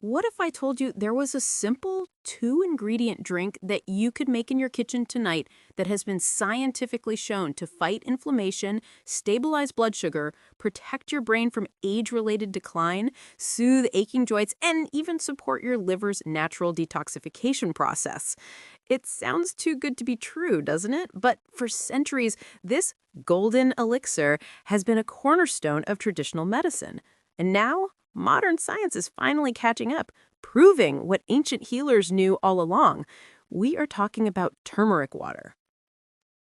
What if I told you there was a simple two-ingredient drink that you could make in your kitchen tonight that has been scientifically shown to fight inflammation, stabilize blood sugar, protect your brain from age-related decline, soothe aching joints, and even support your liver's natural detoxification process? It sounds too good to be true, doesn't it? But for centuries, this golden elixir has been a cornerstone of traditional medicine. And now, modern science is finally catching up, proving what ancient healers knew all along. We are talking about turmeric water.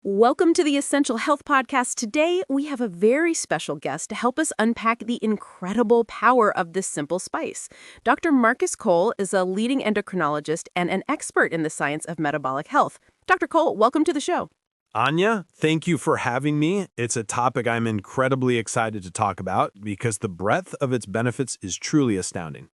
Welcome to the Essential Health Podcast. Today, we have a very special guest to help us unpack the incredible power of this simple spice. Dr. Marcus Cole is a leading endocrinologist and an expert in the science of metabolic health. Dr. Cole, welcome to the show. Anya, thank you for having me. It's a topic I'm incredibly excited to talk about because the breadth of its benefits is truly astounding.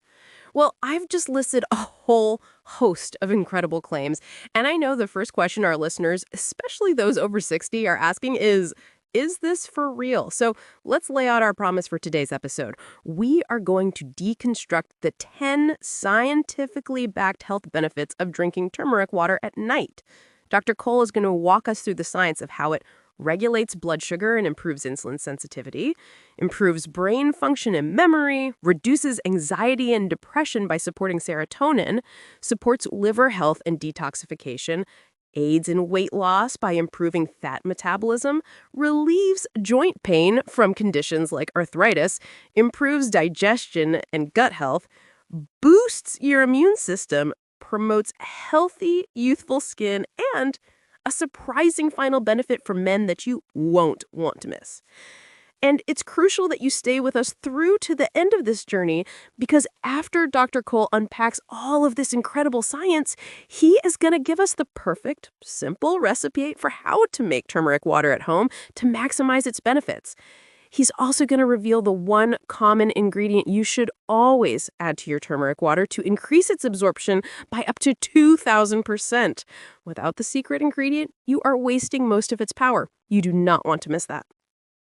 Well, I've just listed a whole host of incredible claims, and I know the first question our listeners, especially those over 60, are asking is this for real? So let's lay out our promise for today's episode. We are going to deconstruct the 10 scientifically backed health benefits of drinking turmeric water at night. Dr. Cole is going to walk us through the science of how it regulates blood sugar and improves insulin sensitivity, improves brain function and memory, reduces anxiety and depression by supporting serotonin, supports liver health and detoxification, aids in weight loss by improving fat metabolism, relieves joint pain from conditions like arthritis, improves digestion and gut health, boosts your immune system, promotes healthy, youthful skin, and a surprising final benefit for men that you won't want to miss. And it's crucial that you stay with us through to the end of this journey because after Dr. Cole unpacks all of this incredible science, he is going to give us the perfect, simple recipe for how to make turmeric water at home to maximize its benefits. He's also going to reveal the one common ingredient you should always add to your turmeric water to increase its absorption by up to 2,000%. Without the secret ingredient, you are wasting most of its power. You do not want to miss that.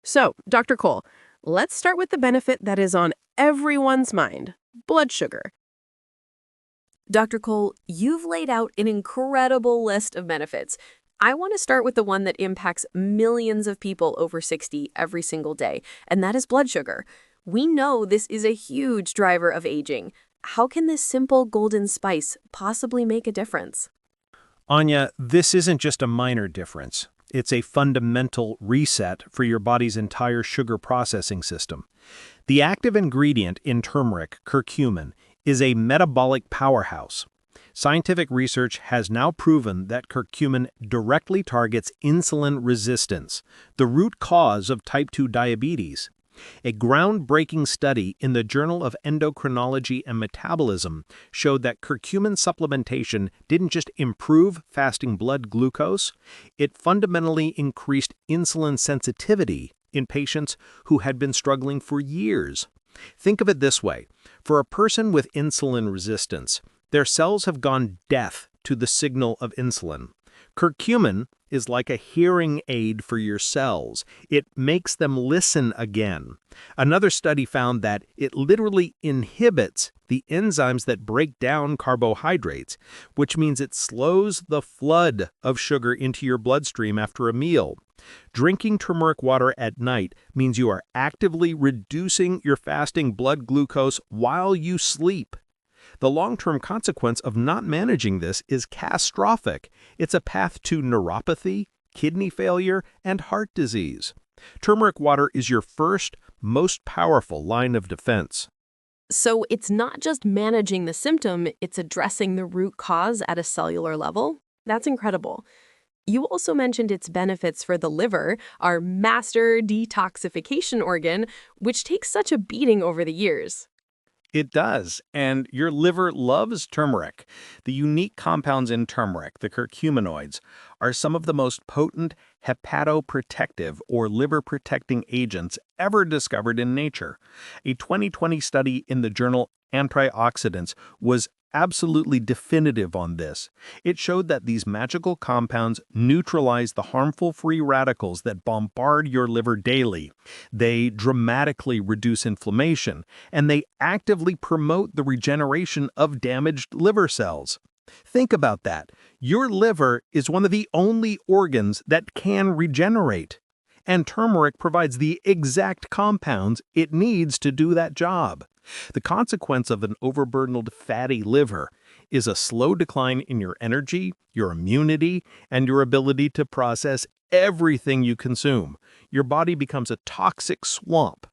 So, Dr. Cole, let's start with the benefit that is on everyone's mind, blood sugar. Dr. Cole, you've laid out an incredible list of benefits. I want to start with the one that impacts millions of people over 60 every single day, and that is blood sugar. We know this is a huge driver of aging. How can this simple golden spice possibly make a difference? Anya, this isn't just a minor difference. It's a fundamental reset for your body's entire sugar processing system. The active ingredient in turmeric, curcumin, is a metabolic powerhouse. Scientific research has now proven that curcumin directly targets insulin resistance, the root cause of type 2 diabetes. A groundbreaking study in the Journal of Endocrinology and Metabolism showed that curcumin supplementation didn't just improve fasting blood glucose, it fundamentally increased insulin sensitivity in patients who had been struggling for years. Think of it this way. For a person with insulin resistance, their cells have gone deaf to the signal of insulin. Curcumin is like a hearing aid for your cells. It makes them listen again. Another study found that it literally inhibits the enzymes that break down carbohydrates, which means it slows the flood of sugar into your bloodstream after a meal. Drinking turmeric water at night means you are actively reducing your fasting blood glucose while you sleep. The long-term consequence of not managing this is catastrophic. It's a path to neuropathy, kidney failure, and heart disease. Turmeric water is your first, most powerful line of defense. So it's not just managing the symptom, it's addressing the root cause at a cellular level? That's incredible. You also mentioned its benefits for the liver, our master detoxification organ, which takes such a beating over the years. It does, and your liver loves turmeric. The unique compounds in turmeric, the curcuminoids, are some of the most potent hepatoprotective or liver-protecting agents ever discovered in nature. A 2020 study in the journal Antioxidants was absolutely definitive on this. It showed that these magical compounds neutralize the harmful free radicals that bombard your liver daily. They dramatically reduce inflammation, and they actively promote the regeneration of damaged liver cells. Think about that. Your liver is one of the only organs that can regenerate, and turmeric provides the exact compounds it needs to do that job. The consequence of an overburdened fatty liver is a slow decline in your energy, your immunity, and your ability to process everything you consume. Your body becomes a toxic swamp.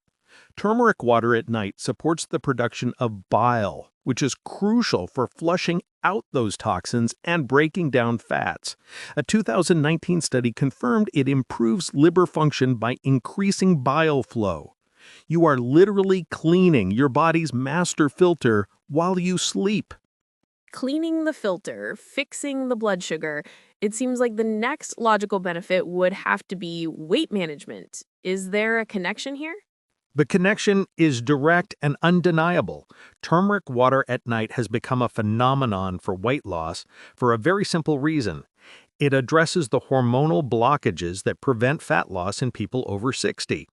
Turmeric water at night supports the production of bile, which is crucial for flushing out those toxins and breaking down fats. A 2019 study confirmed it improves liver function by increasing bile flow. You are literally cleaning your body's master filter while you sleep. Cleaning the filter, fixing the blood sugar, it seems like the next logical benefit would have to be weight management. Is there a connection here? The connection is direct and undeniable. Turmeric water at night has become a phenomenon for weight loss for a very simple reason. It addresses the hormonal blockages that prevent fat loss in people over 60.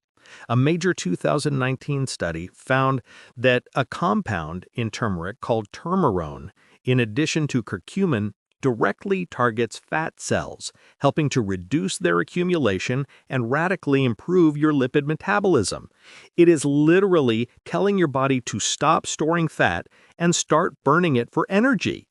A major 2019 study found that a compound in turmeric called turmerone, in addition to curcumin, directly targets fat cells, helping to reduce their accumulation and radically improve your lipid metabolism. It is literally telling your body to stop storing fat and start burning it for energy.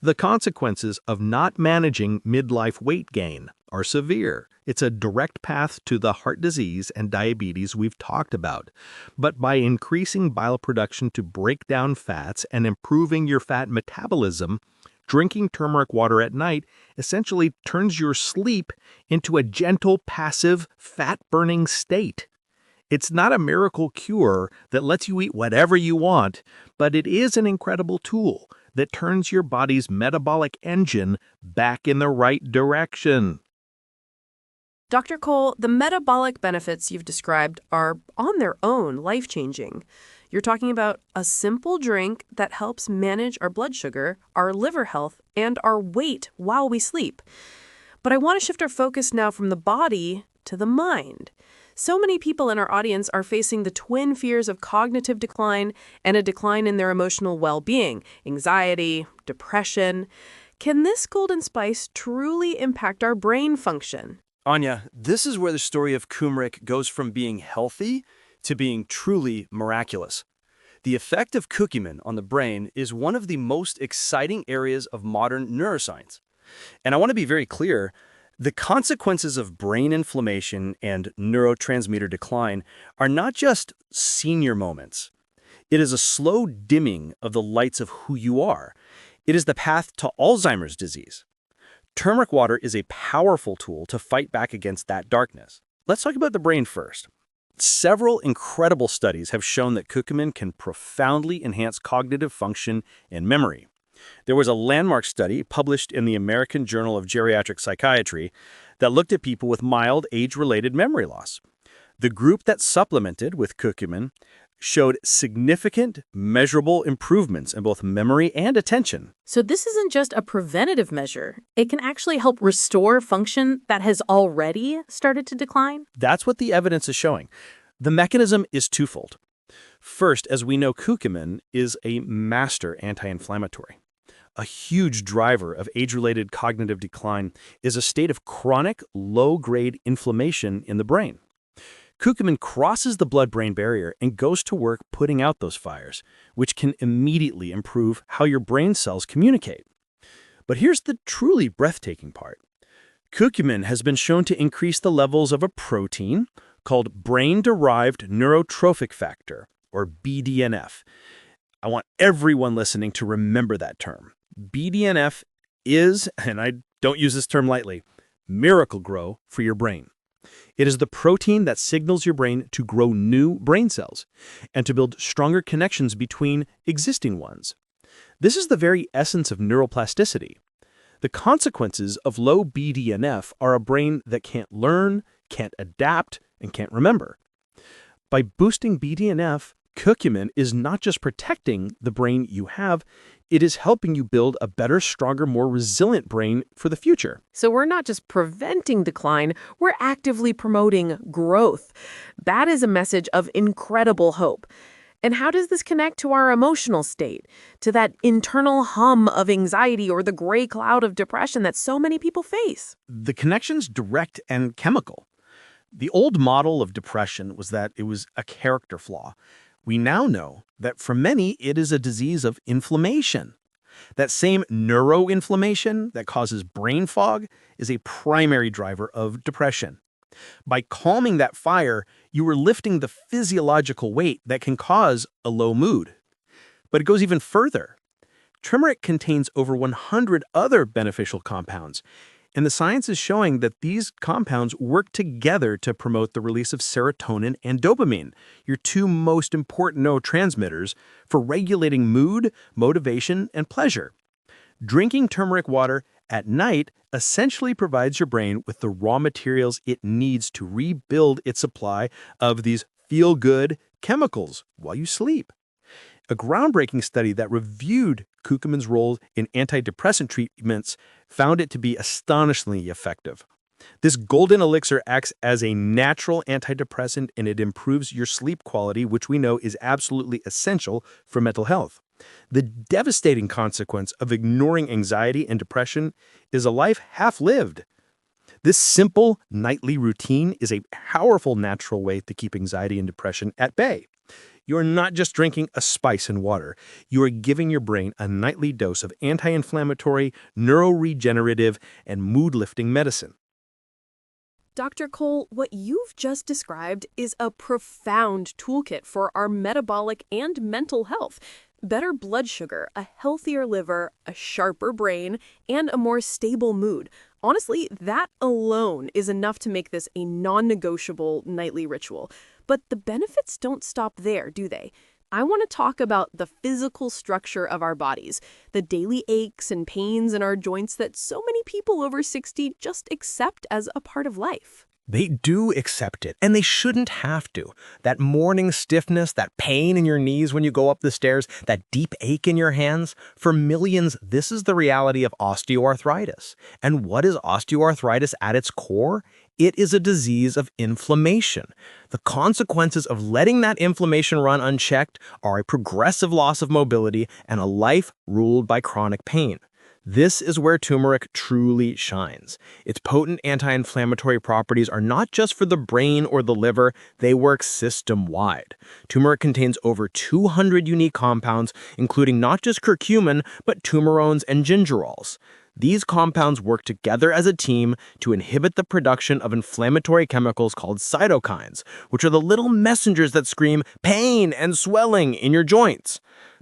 The consequences of not managing midlife weight gain are severe. It's a direct path to the heart disease and diabetes we've talked about. But by increasing bile production to break down fats and improving your fat metabolism, drinking turmeric water at night essentially turns your sleep into a gentle, passive, fat-burning state. It's not a miracle cure that lets you eat whatever you want, but it is an incredible tool that turns your body's metabolic engine back in the right direction. Dr. Cole, the metabolic benefits you've described are on their own life-changing. You're talking about a simple drink that helps manage our blood sugar, our liver health, and our weight while we sleep. But I want to shift our focus now from the body to the mind. So many people in our audience are facing the twin fears of cognitive decline and a decline in their emotional well-being, anxiety, depression. Can this golden spice truly impact our brain function? Anya, this is where the story of turmeric goes from being healthy to being truly miraculous. The effect of curcumin on the brain is one of the most exciting areas of modern neuroscience. And I want to be very clear, the consequences of brain inflammation and neurotransmitter decline are not just senior moments. It is a slow dimming of the lights of who you are. It is the path to Alzheimer's disease. Turmeric water is a powerful tool to fight back against that darkness. Let's talk about the brain first. Several incredible studies have shown that curcumin can profoundly enhance cognitive function and memory. There was a landmark study published in the American Journal of Geriatric Psychiatry that looked at people with mild age-related memory loss. The group that supplemented with curcumin showed significant, measurable improvements in both memory and attention. So this isn't just a preventative measure. It can actually help restore function that has already started to decline? That's what the evidence is showing. The mechanism is twofold. First, as we know, curcumin is a master anti-inflammatory. A huge driver of age-related cognitive decline is a state of chronic, low-grade inflammation in the brain. Curcumin crosses the blood-brain barrier and goes to work putting out those fires, which can immediately improve how your brain cells communicate. But here's the truly breathtaking part. Curcumin has been shown to increase the levels of a protein called brain-derived neurotrophic factor, or BDNF. I want everyone listening to remember that term. BDNF is, and I don't use this term lightly, miracle-grow for your brain. It is the protein that signals your brain to grow new brain cells and to build stronger connections between existing ones. This is the very essence of neuroplasticity. The consequences of low BDNF are a brain that can't learn, can't adapt, and can't remember. By boosting BDNF, Curcumin is not just protecting the brain you have, it is helping you build a better, stronger, more resilient brain for the future. So we're not just preventing decline, we're actively promoting growth. That is a message of incredible hope. And how does this connect to our emotional state, to that internal hum of anxiety or the gray cloud of depression that so many people face? The connection's direct and chemical. The old model of depression was that it was a character flaw. We now know that for many, it is a disease of inflammation. That same neuroinflammation that causes brain fog is a primary driver of depression. By calming that fire, you are lifting the physiological weight that can cause a low mood. But it goes even further. Turmeric contains over 100 other beneficial compounds, and the science is showing that these compounds work together to promote the release of serotonin and dopamine, your two most important neurotransmitters, for regulating mood, motivation, and pleasure. Drinking turmeric water at night essentially provides your brain with the raw materials it needs to rebuild its supply of these feel-good chemicals while you sleep. A groundbreaking study that reviewed curcumin's role in antidepressant treatments found it to be astonishingly effective. This golden elixir acts as a natural antidepressant, and it improves your sleep quality, which we know is absolutely essential for mental health. The devastating consequence of ignoring anxiety and depression is a life half-lived. This simple nightly routine is a powerful natural way to keep anxiety and depression at bay. You're not just drinking a spice in water. You are giving your brain a nightly dose of anti-inflammatory, neuroregenerative, and mood-lifting medicine. Dr. Cole, what you've just described is a profound toolkit for our metabolic and mental health. Better blood sugar, a healthier liver, a sharper brain, and a more stable mood. Honestly, that alone is enough to make this a non-negotiable nightly ritual. But the benefits don't stop there, do they? I want to talk about the physical structure of our bodies, the daily aches and pains in our joints that so many people over 60 just accept as a part of life. They do accept it, and they shouldn't have to. That morning stiffness, that pain in your knees when you go up the stairs, that deep ache in your hands, for millions, this is the reality of osteoarthritis. And what is osteoarthritis at its core? It is a disease of inflammation. The consequences of letting that inflammation run unchecked are a progressive loss of mobility and a life ruled by chronic pain. This is where turmeric truly shines. Its potent anti-inflammatory properties are not just for the brain or the liver, they work system-wide. Turmeric contains over 200 unique compounds, including not just curcumin, but turmerones and gingerols. These compounds work together as a team to inhibit the production of inflammatory chemicals called cytokines, which are the little messengers that scream pain and swelling in your joints.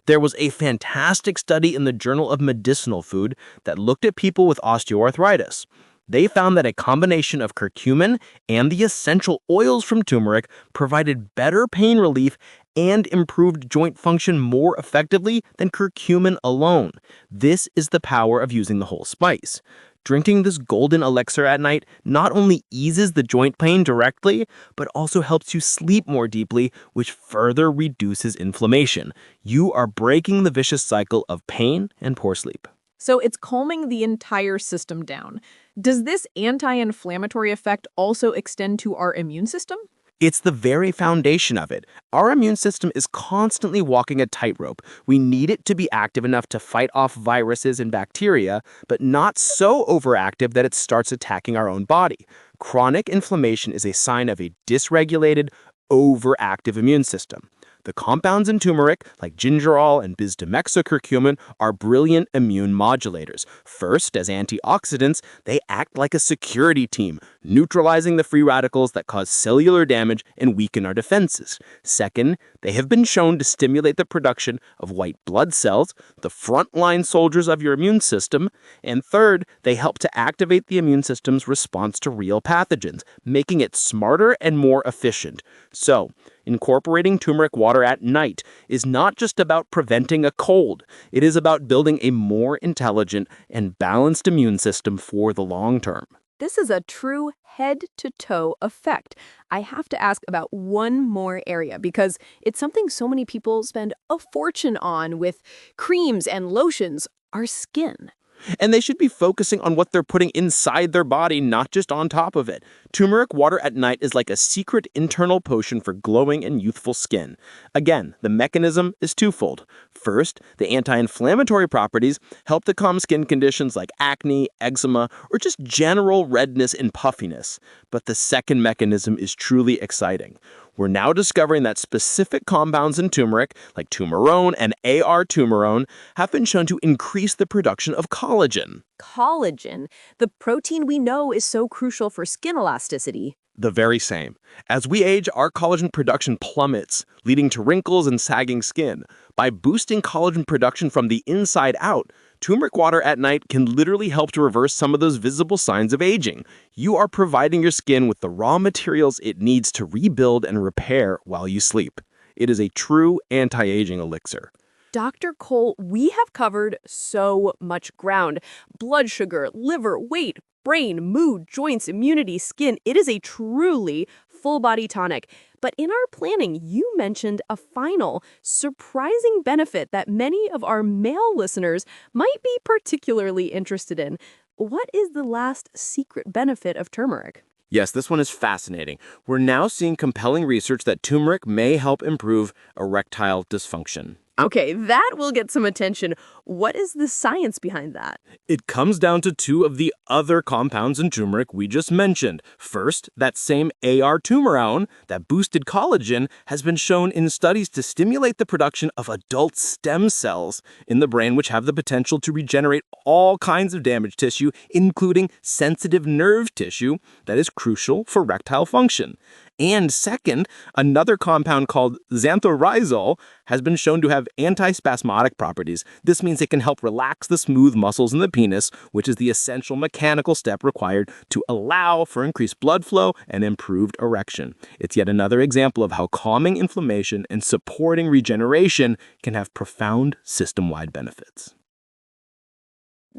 There was a fantastic study in the Journal of Medicinal Food that looked at people with osteoarthritis. They found that a combination of curcumin and the essential oils from turmeric provided better pain relief and improved joint function more effectively than curcumin alone. This is the power of using the whole spice. Drinking this golden elixir at night not only eases the joint pain directly, but also helps you sleep more deeply, which further reduces inflammation. You are breaking the vicious cycle of pain and poor sleep. So it's calming the entire system down. Does this anti-inflammatory effect also extend to our immune system? It's the very foundation of it. Our immune system is constantly walking a tightrope. We need it to be active enough to fight off viruses and bacteria, but not so overactive that it starts attacking our own body. Chronic inflammation is a sign of a dysregulated, overactive immune system. The compounds in turmeric, like gingerol and bisdimexocurcumin, are brilliant immune modulators. First, as antioxidants, they act like a security team, neutralizing the free radicals that cause cellular damage and weaken our defenses. Second, they have been shown to stimulate the production of white blood cells, the frontline soldiers of your immune system. And third, they help to activate the immune system's response to real pathogens, making it smarter and more efficient. So, incorporating turmeric water at night is not just about preventing a cold. It is about building a more intelligent and balanced immune system for the long term. This is a true head-to-toe effect. I have to ask about one more area because it's something so many people spend a fortune on with creams and lotions, our skin. And they should be focusing on what they're putting inside their body, not just on top of it. Turmeric water at night is like a secret internal potion for glowing and youthful skin. Again, the mechanism is twofold. First, the anti-inflammatory properties help to calm skin conditions like acne, eczema, or just general redness and puffiness. But the second mechanism is truly exciting. We're now discovering that specific compounds in turmeric, like turmerone and AR-turmerone, have been shown to increase the production of collagen. Collagen, the protein we know is so crucial for skin elasticity. The very same. As we age, our collagen production plummets, leading to wrinkles and sagging skin. By boosting collagen production from the inside out, turmeric water at night can literally help to reverse some of those visible signs of aging. You are providing your skin with the raw materials it needs to rebuild and repair while you sleep. It is a true anti-aging elixir. Dr. Cole, we have covered so much ground. Blood sugar, liver, weight, brain, mood, joints, immunity, skin. It is a truly full-body tonic. But in our planning, you mentioned a final, surprising benefit that many of our male listeners might be particularly interested in. What is the last secret benefit of turmeric? Yes, this one is fascinating. We're now seeing compelling research that turmeric may help improve erectile dysfunction. Okay, that will get some attention. What is the science behind that? It comes down to two of the other compounds in turmeric we just mentioned. First, that same AR-turmerone, that boosted collagen, has been shown in studies to stimulate the production of adult stem cells in the brain, which have the potential to regenerate all kinds of damaged tissue, including sensitive nerve tissue that is crucial for erectile function. And second, another compound called xanthorizol has been shown to have antispasmodic properties. This means it can help relax the smooth muscles in the penis, which is the essential mechanical step required to allow for increased blood flow and improved erection. It's yet another example of how calming inflammation and supporting regeneration can have profound system-wide benefits.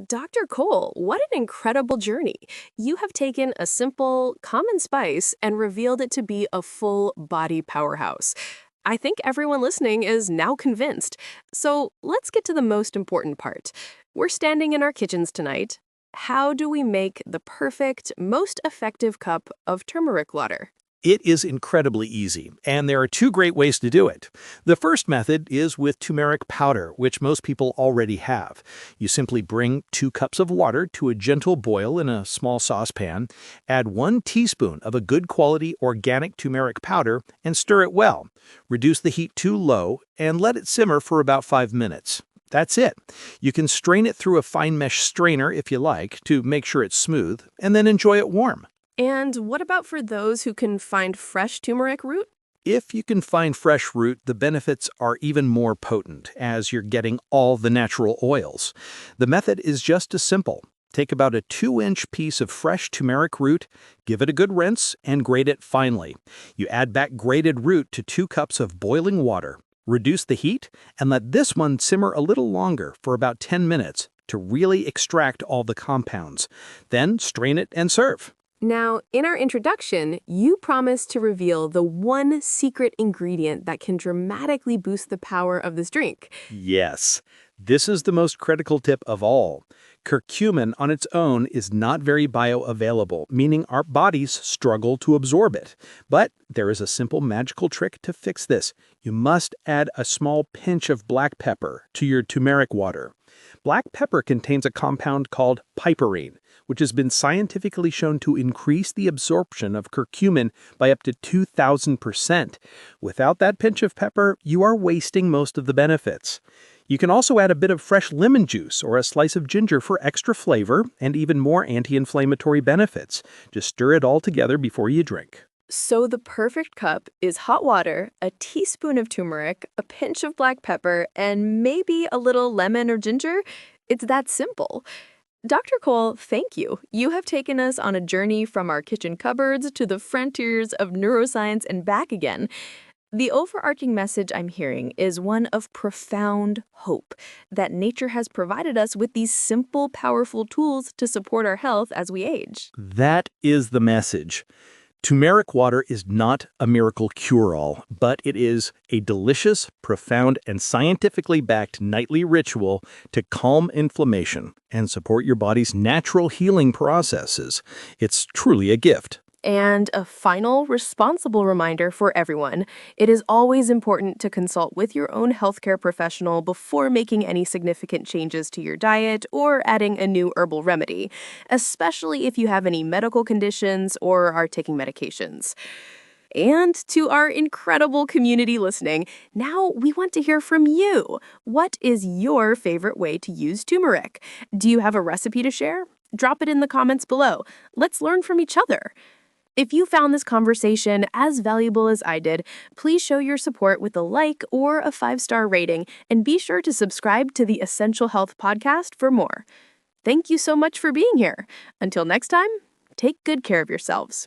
Dr. Cole, what an incredible journey. You have taken a simple, common spice and revealed it to be a full-body powerhouse. I think everyone listening is now convinced. So let's get to the most important part. We're standing in our kitchens tonight. How do we make the perfect, most effective cup of turmeric water? It is incredibly easy, and there are two great ways to do it. The first method is with turmeric powder, which most people already have. You simply bring 2 cups of water to a gentle boil in a small saucepan, add 1 teaspoon of a good quality organic turmeric powder, and stir it well. Reduce the heat to low and let it simmer for about 5 minutes. That's it. You can strain it through a fine mesh strainer if you like to make sure it's smooth, and then enjoy it warm. And what about for those who can find fresh turmeric root? If you can find fresh root, the benefits are even more potent, as you're getting all the natural oils. The method is just as simple. Take about a 2-inch piece of fresh turmeric root, give it a good rinse, and grate it finely. You add back grated root to 2 cups of boiling water. Reduce the heat, and let this one simmer a little longer for about 10 minutes to really extract all the compounds. Then strain it and serve. Now, in our introduction, you promised to reveal the one secret ingredient that can dramatically boost the power of this drink. Yes, this is the most critical tip of all. Curcumin on its own is not very bioavailable, meaning our bodies struggle to absorb it. But there is a simple magical trick to fix this. You must add a small pinch of black pepper to your turmeric water. Black pepper contains a compound called piperine, which has been scientifically shown to increase the absorption of curcumin by up to 2,000%. Without that pinch of pepper, you are wasting most of the benefits. You can also add a bit of fresh lemon juice or a slice of ginger for extra flavor and even more anti-inflammatory benefits. Just stir it all together before you drink. So the perfect cup is hot water, a teaspoon of turmeric, a pinch of black pepper, and maybe a little lemon or ginger. It's that simple. Dr. Cole, thank you. You have taken us on a journey from our kitchen cupboards to the frontiers of neuroscience and back again. The overarching message I'm hearing is one of profound hope that nature has provided us with these simple, powerful tools to support our health as we age. That is the message. Turmeric water is not a miracle cure-all, but it is a delicious, profound, and scientifically backed nightly ritual to calm inflammation and support your body's natural healing processes. It's truly a gift. And a final, responsible reminder for everyone. It is always important to consult with your own healthcare professional before making any significant changes to your diet or adding a new herbal remedy, especially if you have any medical conditions or are taking medications. And to our incredible community listening, now we want to hear from you. What is your favorite way to use turmeric? Do you have a recipe to share? Drop it in the comments below. Let's learn from each other. If you found this conversation as valuable as I did, please show your support with a like or a 5-star rating, and be sure to subscribe to the Essential Health Podcast for more. Thank you so much for being here. Until next time, take good care of yourselves.